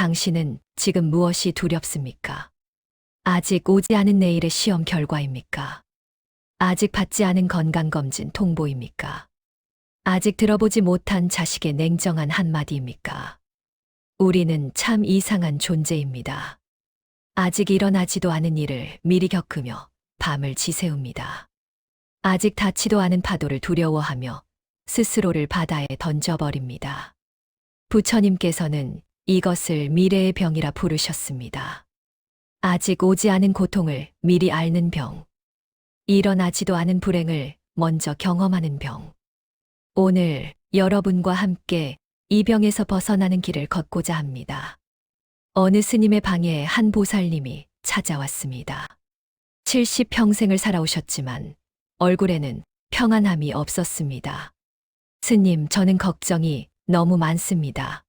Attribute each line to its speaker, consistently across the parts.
Speaker 1: 당신은 지금 무엇이 두렵습니까? 아직 오지 않은 내일의 시험 결과입니까? 아직 받지 않은 건강검진 통보입니까? 아직 들어보지 못한 자식의 냉정한 한마디입니까? 우리는 참 이상한 존재입니다. 아직 일어나지도 않은 일을 미리 겪으며 밤을 지새웁니다. 아직 닿지도 않은 파도를 두려워하며 스스로를 바다에 던져버립니다. 부처님께서는 이것을 미래의 병이라 부르셨습니다. 아직 오지 않은 고통을 미리 앓는 병. 일어나지도 않은 불행을 먼저 경험하는 병. 오늘 여러분과 함께 이 병에서 벗어나는 길을 걷고자 합니다. 어느 스님의 방에 한 보살님이 찾아왔습니다. 70평생을 살아오셨지만 얼굴에는 평안함이 없었습니다. 스님, 저는 걱정이 너무 많습니다.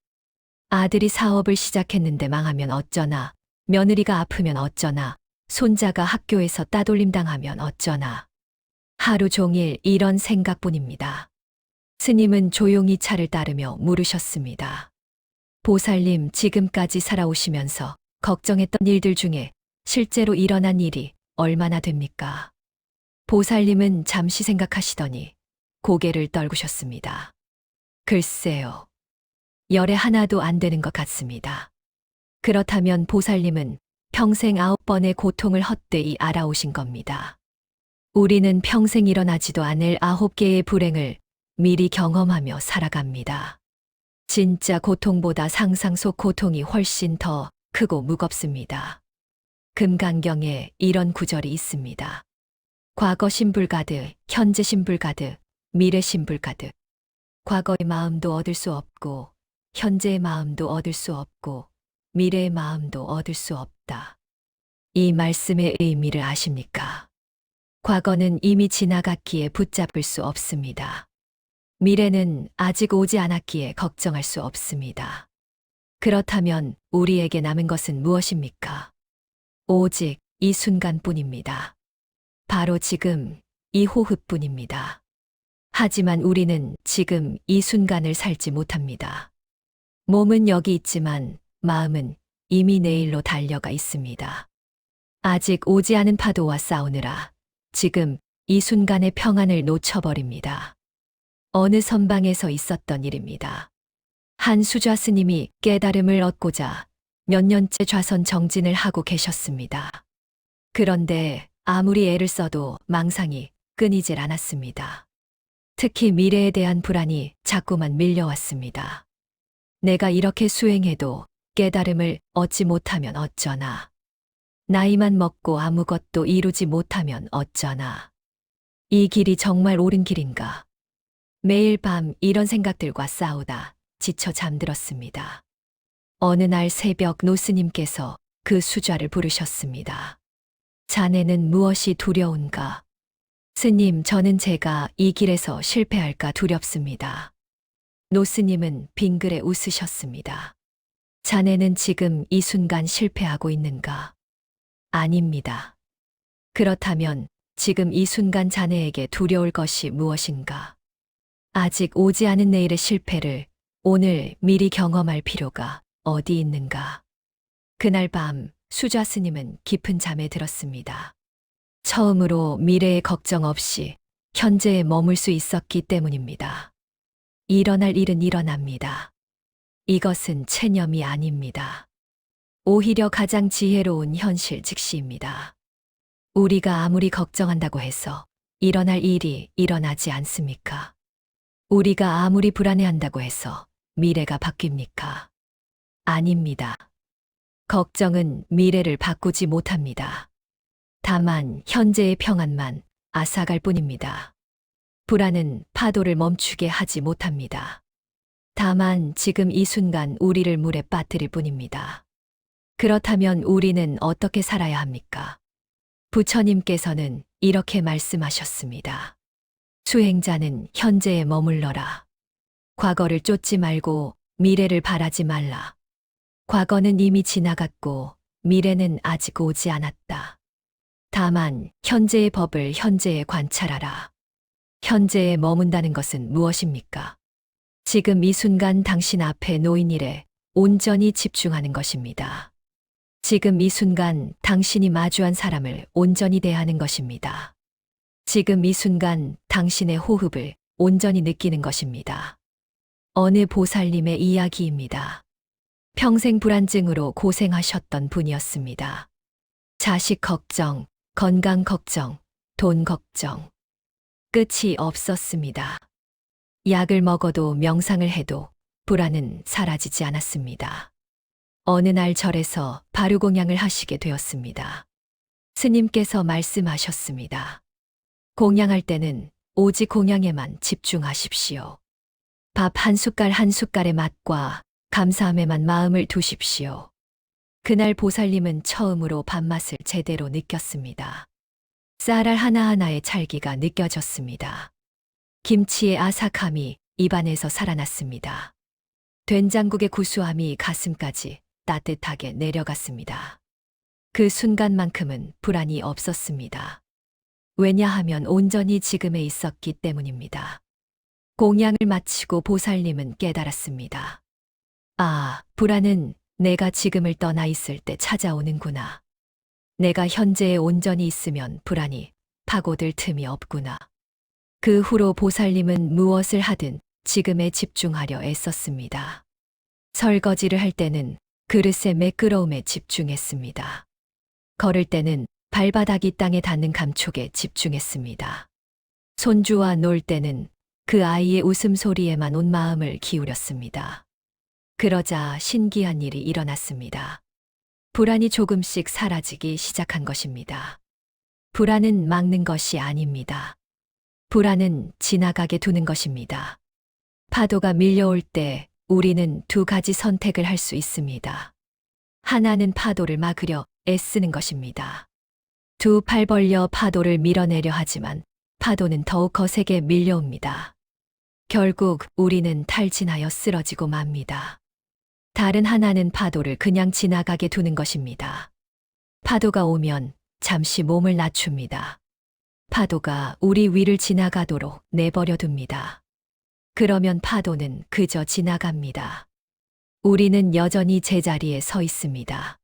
Speaker 1: 아들이 사업을 시작했는데 망하면 어쩌나, 며느리가 아프면 어쩌나, 손자가 학교에서 따돌림 당하면 어쩌나. 하루 종일 이런 생각뿐입니다. 스님은 조용히 차를 따르며 물으셨습니다. 보살님, 지금까지 살아오시면서 걱정했던 일들 중에 실제로 일어난 일이 얼마나 됩니까? 보살님은 잠시 생각하시더니 고개를 떨구셨습니다. 글쎄요. 열에 하나도 안 되는 것 같습니다. 그렇다면 보살님은 평생 9번의 고통을 헛되이 알아오신 겁니다. 우리는 평생 일어나지도 않을 9개의 불행을 미리 경험하며 살아갑니다. 진짜 고통보다 상상 속 고통이 훨씬 더 크고 무겁습니다. 금강경에 이런 구절이 있습니다. 과거 신불가득, 현재 신불가득, 미래 신불가득. 과거의 마음도 얻을 수 없고, 현재의 마음도 얻을 수 없고, 미래의 마음도 얻을 수 없다. 이 말씀의 의미를 아십니까? 과거는 이미 지나갔기에 붙잡을 수 없습니다. 미래는 아직 오지 않았기에 걱정할 수 없습니다. 그렇다면 우리에게 남은 것은 무엇입니까? 오직 이 순간뿐입니다. 바로 지금 이 호흡뿐입니다. 하지만 우리는 지금 이 순간을 살지 못합니다. 몸은 여기 있지만 마음은 이미 내일로 달려가 있습니다. 아직 오지 않은 파도와 싸우느라 지금 이 순간의 평안을 놓쳐버립니다. 어느 선방에서 있었던 일입니다. 한 수좌 스님이 깨달음을 얻고자 몇 년째 좌선 정진을 하고 계셨습니다. 그런데 아무리 애를 써도 망상이 끊이질 않았습니다. 특히 미래에 대한 불안이 자꾸만 밀려왔습니다. 내가 이렇게 수행해도 깨달음을 얻지 못하면 어쩌나. 나이만 먹고 아무것도 이루지 못하면 어쩌나. 이 길이 정말 옳은 길인가. 매일 밤 이런 생각들과 싸우다 지쳐 잠들었습니다. 어느 날 새벽 노스님께서 그 수좌를 부르셨습니다. 자네는 무엇이 두려운가? 스님, 저는 제가 이 길에서 실패할까 두렵습니다. 노스님은 빙그레 웃으셨습니다. 자네는 지금 이 순간 실패하고 있는가? 아닙니다. 그렇다면 지금 이 순간 자네에게 두려울 것이 무엇인가? 아직 오지 않은 내일의 실패를 오늘 미리 경험할 필요가 어디 있는가? 그날 밤 수좌 스님은 깊은 잠에 들었습니다. 처음으로 미래의 걱정 없이 현재에 머물 수 있었기 때문입니다. 일어날 일은 일어납니다. 이것은 체념이 아닙니다. 오히려 가장 지혜로운 현실 직시입니다. 우리가 아무리 걱정한다고 해서 일어날 일이 일어나지 않습니까? 우리가 아무리 불안해한다고 해서 미래가 바뀝니까? 아닙니다. 걱정은 미래를 바꾸지 못합니다. 다만 현재의 평안만 앗아갈 뿐입니다. 불안은 파도를 멈추게 하지 못합니다. 다만 지금 이 순간 우리를 물에 빠뜨릴 뿐입니다. 그렇다면 우리는 어떻게 살아야 합니까? 부처님께서는 이렇게 말씀하셨습니다. 수행자는 현재에 머물러라. 과거를 쫓지 말고 미래를 바라지 말라. 과거는 이미 지나갔고 미래는 아직 오지 않았다. 다만 현재의 법을 현재에 관찰하라. 현재에 머문다는 것은 무엇입니까? 지금 이 순간 당신 앞에 놓인 일에 온전히 집중하는 것입니다. 지금 이 순간 당신이 마주한 사람을 온전히 대하는 것입니다. 지금 이 순간 당신의 호흡을 온전히 느끼는 것입니다. 어느 보살님의 이야기입니다. 평생 불안증으로 고생하셨던 분이었습니다. 자식 걱정, 건강 걱정, 돈 걱정. 끝이 없었습니다. 약을 먹어도 명상을 해도 불안은 사라지지 않았습니다. 어느 날 절에서 발효공양을 하시게 되었습니다. 스님께서 말씀하셨습니다. 공양할 때는 오직 공양에만 집중하십시오. 밥 한 숟갈 한 숟갈의 맛과 감사함에만 마음을 두십시오. 그날 보살님은 처음으로 밥맛을 제대로 느꼈습니다. 쌀알 하나하나의 찰기가 느껴졌습니다. 김치의 아삭함이 입안에서 살아났습니다. 된장국의 구수함이 가슴까지 따뜻하게 내려갔습니다. 그 순간만큼은 불안이 없었습니다. 왜냐하면 온전히 지금에 있었기 때문입니다. 공양을 마치고 보살님은 깨달았습니다. 아, 불안은 내가 지금을 떠나 있을 때 찾아오는구나. 내가 현재에 온전히 있으면 불안이 파고들 틈이 없구나. 그 후로 보살님은 무엇을 하든 지금에 집중하려 애썼습니다. 설거지를 할 때는 그릇의 매끄러움에 집중했습니다. 걸을 때는 발바닥이 땅에 닿는 감촉에 집중했습니다. 손주와 놀 때는 그 아이의 웃음소리에만 온 마음을 기울였습니다. 그러자 신기한 일이 일어났습니다. 불안이 조금씩 사라지기 시작한 것입니다. 불안은 막는 것이 아닙니다. 불안은 지나가게 두는 것입니다. 파도가 밀려올 때 우리는 두 가지 선택을 할 수 있습니다. 하나는 파도를 막으려 애쓰는 것입니다. 두 팔 벌려 파도를 밀어내려 하지만 파도는 더욱 거세게 밀려옵니다. 결국 우리는 탈진하여 쓰러지고 맙니다. 다른 하나는 파도를 그냥 지나가게 두는 것입니다. 파도가 오면 잠시 몸을 낮춥니다. 파도가 우리 위를 지나가도록 내버려 둡니다. 그러면 파도는 그저 지나갑니다. 우리는 여전히 제자리에 서 있습니다.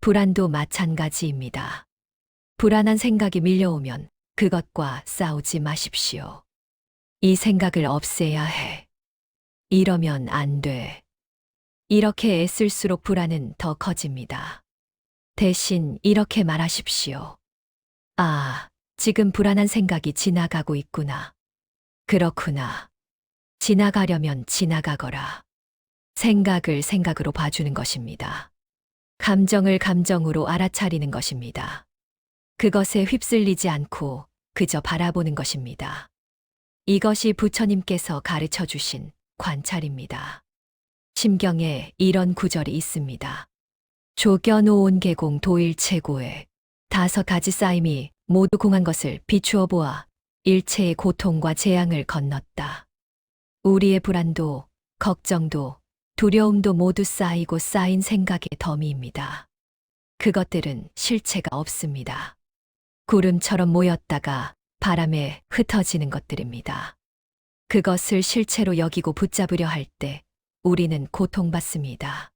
Speaker 1: 불안도 마찬가지입니다. 불안한 생각이 밀려오면 그것과 싸우지 마십시오. 이 생각을 없애야 해. 이러면 안 돼. 이렇게 애쓸수록 불안은 더 커집니다. 대신 이렇게 말하십시오. 아, 지금 불안한 생각이 지나가고 있구나. 그렇구나. 지나가려면 지나가거라. 생각을 생각으로 봐주는 것입니다. 감정을 감정으로 알아차리는 것입니다. 그것에 휩쓸리지 않고 그저 바라보는 것입니다. 이것이 부처님께서 가르쳐 주신 관찰입니다. 심경에 이런 구절이 있습니다. 조겨놓은 계공 도일체고에 5가지 쌓임이 모두 공한 것을 비추어 보아 일체의 고통과 재앙을 건넜다. 우리의 불안도, 걱정도, 두려움도 모두 쌓이고 쌓인 생각의 더미입니다. 그것들은 실체가 없습니다. 구름처럼 모였다가 바람에 흩어지는 것들입니다. 그것을 실체로 여기고 붙잡으려 할 때 우리는 고통받습니다.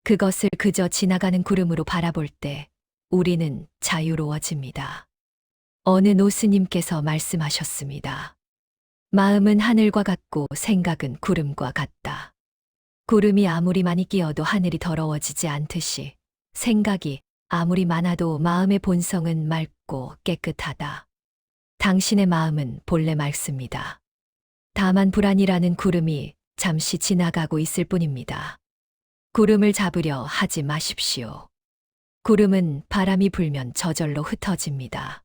Speaker 1: 그것을 그저 지나가는 구름으로 바라볼 때 우리는 자유로워집니다. 어느 노스님께서 말씀하셨습니다. 마음은 하늘과 같고 생각은 구름과 같다. 구름이 아무리 많이 끼어도 하늘이 더러워지지 않듯이 생각이 아무리 많아도 마음의 본성은 맑고 깨끗하다. 당신의 마음은 본래 맑습니다. 다만 불안이라는 구름이 잠시 지나가고 있을 뿐입니다. 구름을 잡으려 하지 마십시오. 구름은 바람이 불면 저절로 흩어집니다.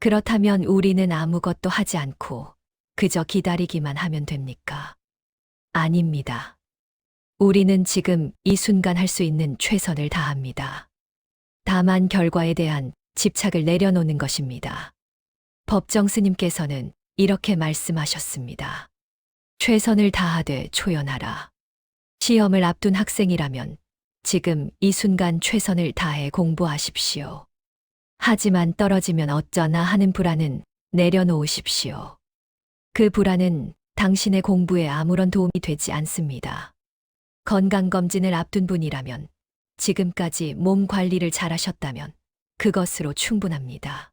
Speaker 1: 그렇다면 우리는 아무것도 하지 않고 그저 기다리기만 하면 됩니까? 아닙니다. 우리는 지금 이 순간 할 수 있는 최선을 다합니다. 다만 결과에 대한 집착을 내려놓는 것입니다. 법정 스님께서는 이렇게 말씀하셨습니다. 최선을 다하되 초연하라. 시험을 앞둔 학생이라면 지금 이 순간 최선을 다해 공부하십시오. 하지만 떨어지면 어쩌나 하는 불안은 내려놓으십시오. 그 불안은 당신의 공부에 아무런 도움이 되지 않습니다. 건강검진을 앞둔 분이라면, 지금까지 몸 관리를 잘하셨다면 그것으로 충분합니다.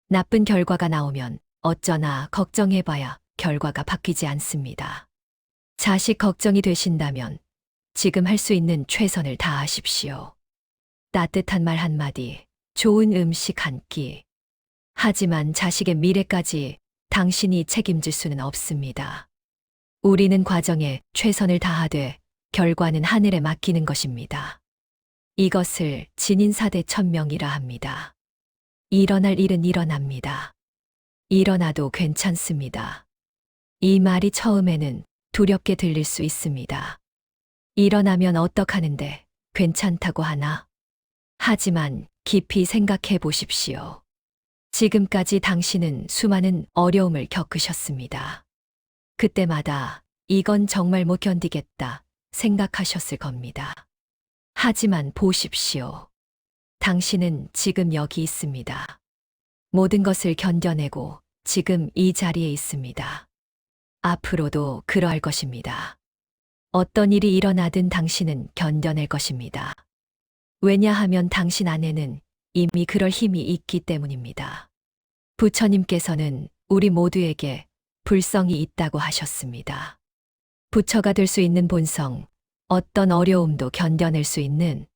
Speaker 1: 나쁜 결과가 나오면 어쩌나 걱정해봐야 결과가 바뀌지 않습니다. 자식 걱정이 되신다면 지금 할 수 있는 최선을 다하십시오. 따뜻한 말 한마디, 좋은 음식 한 끼. 하지만 자식의 미래까지 당신이 책임질 수는 없습니다. 우리는 과정에 최선을 다하되 결과는 하늘에 맡기는 것입니다. 이것을 진인사대 천명이라 합니다. 일어날 일은 일어납니다. 일어나도 괜찮습니다. 이 말이 처음에는 두렵게 들릴 수 있습니다. 일어나면 어떡하는데 괜찮다고 하나? 하지만 깊이 생각해 보십시오. 지금까지 당신은 수많은 어려움을 겪으셨습니다. 그때마다 이건 정말 못 견디겠다 생각하셨을 겁니다. 하지만 보십시오. 당신은 지금 여기 있습니다. 모든 것을 견뎌내고 지금 이 자리에 있습니다. 앞으로도 그러할 것입니다. 어떤 일이 일어나든 당신은 견뎌낼 것입니다. 왜냐하면 당신 안에는 이미 그럴 힘이 있기 때문입니다. 부처님께서는 우리 모두에게 불성이 있다고 하셨습니다. 부처가 될 수 있는 본성, 어떤 어려움도 견뎌낼 수 있는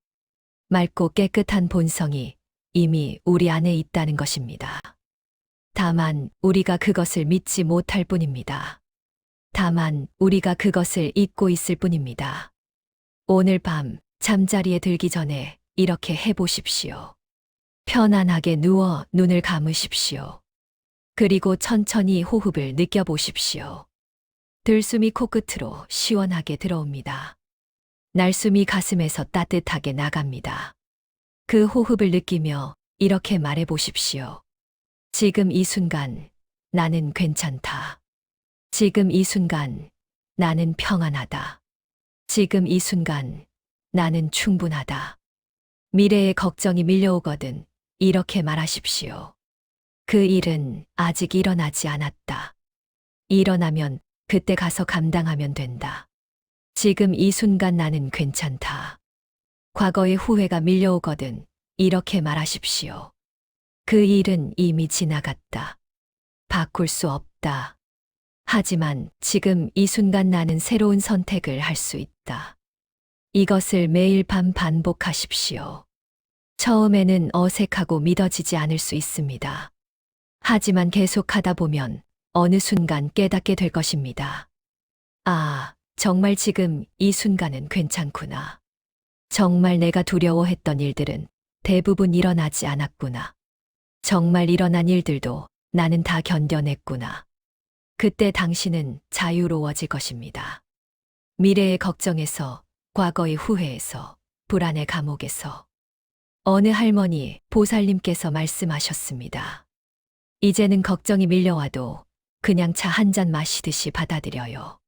Speaker 1: 맑고 깨끗한 본성이 이미 우리 안에 있다는 것입니다. 다만 우리가 그것을 믿지 못할 뿐입니다. 다만 우리가 그것을 잊고 있을 뿐입니다. 오늘 밤 잠자리에 들기 전에 이렇게 해보십시오. 편안하게 누워 눈을 감으십시오. 그리고 천천히 호흡을 느껴보십시오. 들숨이 코끝으로 시원하게 들어옵니다. 날숨이 가슴에서 따뜻하게 나갑니다. 그 호흡을 느끼며 이렇게 말해보십시오. 지금 이 순간 나는 괜찮다. 지금 이 순간 나는 평안하다. 지금 이 순간 나는 충분하다. 미래의 걱정이 밀려오거든 이렇게 말하십시오. 그 일은 아직 일어나지 않았다. 일어나면 그때 가서 감당하면 된다. 지금 이 순간 나는 괜찮다. 과거의 후회가 밀려오거든 이렇게 말하십시오. 그 일은 이미 지나갔다. 바꿀 수 없다. 하지만 지금 이 순간 나는 새로운 선택을 할 수 있다. 이것을 매일 밤 반복하십시오. 처음에는 어색하고 믿어지지 않을 수 있습니다. 하지만 계속하다 보면 어느 순간 깨닫게 될 것입니다. 아, 정말 지금 이 순간은 괜찮구나. 정말 내가 두려워했던 일들은 대부분 일어나지 않았구나. 정말 일어난 일들도 나는 다 견뎌냈구나. 그때 당신은 자유로워질 것입니다. 미래의 걱정에서, 과거의 후회에서, 불안의 감옥에서. 어느 할머니, 보살님께서 말씀하셨습니다. 이제는 걱정이 밀려와도 그냥 차 한 잔 마시듯이 받아들여요.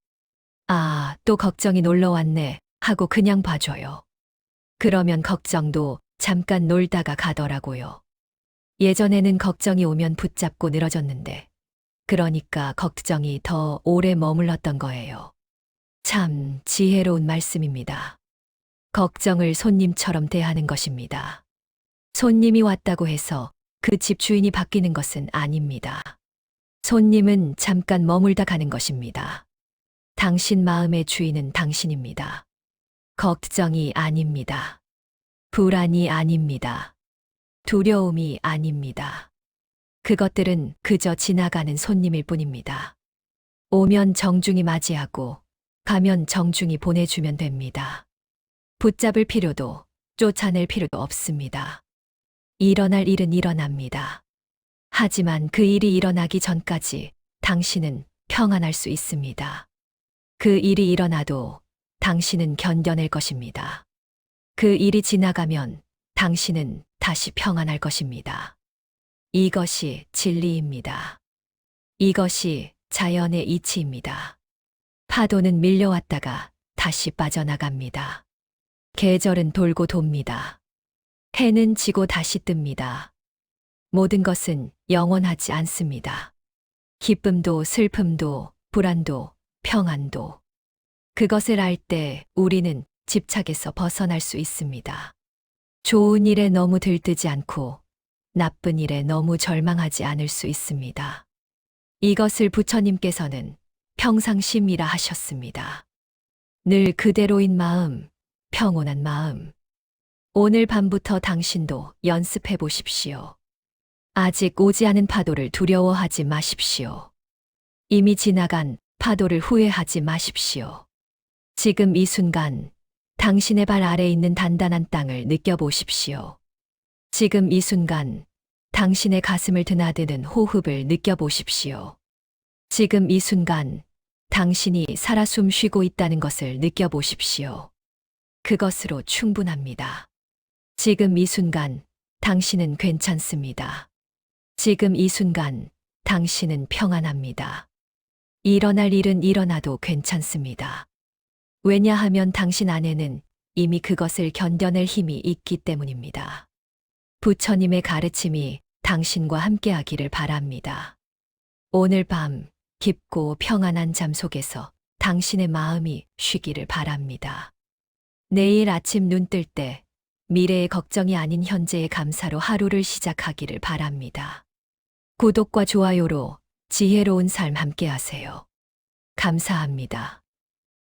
Speaker 1: 아, 또 걱정이 놀러왔네 하고 그냥 봐줘요. 그러면 걱정도 잠깐 놀다가 가더라고요. 예전에는 걱정이 오면 붙잡고 늘어졌는데, 그러니까 걱정이 더 오래 머물렀던 거예요. 참 지혜로운 말씀입니다. 걱정을 손님처럼 대하는 것입니다. 손님이 왔다고 해서 그 집 주인이 바뀌는 것은 아닙니다. 손님은 잠깐 머물다 가는 것입니다. 당신 마음의 주인은 당신입니다. 걱정이 아닙니다. 불안이 아닙니다. 두려움이 아닙니다. 그것들은 그저 지나가는 손님일 뿐입니다. 오면 정중히 맞이하고 가면 정중히 보내주면 됩니다. 붙잡을 필요도 쫓아낼 필요도 없습니다. 일어날 일은 일어납니다. 하지만 그 일이 일어나기 전까지 당신은 평안할 수 있습니다. 그 일이 일어나도 당신은 견뎌낼 것입니다. 그 일이 지나가면 당신은 다시 평안할 것입니다. 이것이 진리입니다. 이것이 자연의 이치입니다. 파도는 밀려왔다가 다시 빠져나갑니다. 계절은 돌고 돕니다. 해는 지고 다시 뜹니다. 모든 것은 영원하지 않습니다. 기쁨도 슬픔도 불안도 평안도 그것을 알 때 우리는 집착에서 벗어날 수 있습니다. 좋은 일에 너무 들뜨지 않고 나쁜 일에 너무 절망하지 않을 수 있습니다. 이것을 부처님께서는 평상심이라 하셨습니다. 늘 그대로인 마음, 평온한 마음. 오늘 밤부터 당신도 연습해 보십시오. 아직 오지 않은 파도를 두려워하지 마십시오. 이미 지나간 파도를 후회하지 마십시오. 지금 이 순간 당신의 발 아래 있는 단단한 땅을 느껴보십시오. 지금 이 순간 당신의 가슴을 드나드는 호흡을 느껴보십시오. 지금 이 순간 당신이 살아 숨 쉬고 있다는 것을 느껴보십시오. 그것으로 충분합니다. 지금 이 순간 당신은 괜찮습니다. 지금 이 순간 당신은 평안합니다. 일어날 일은 일어나도 괜찮습니다. 왜냐하면 당신 안에는 이미 그것을 견뎌낼 힘이 있기 때문입니다. 부처님의 가르침이 당신과 함께하기를 바랍니다. 오늘 밤 깊고 평안한 잠 속에서 당신의 마음이 쉬기를 바랍니다. 내일 아침 눈 뜰 때 미래의 걱정이 아닌 현재의 감사로 하루를 시작하기를 바랍니다. 구독과 좋아요로 지혜로운 삶 함께하세요. 감사합니다.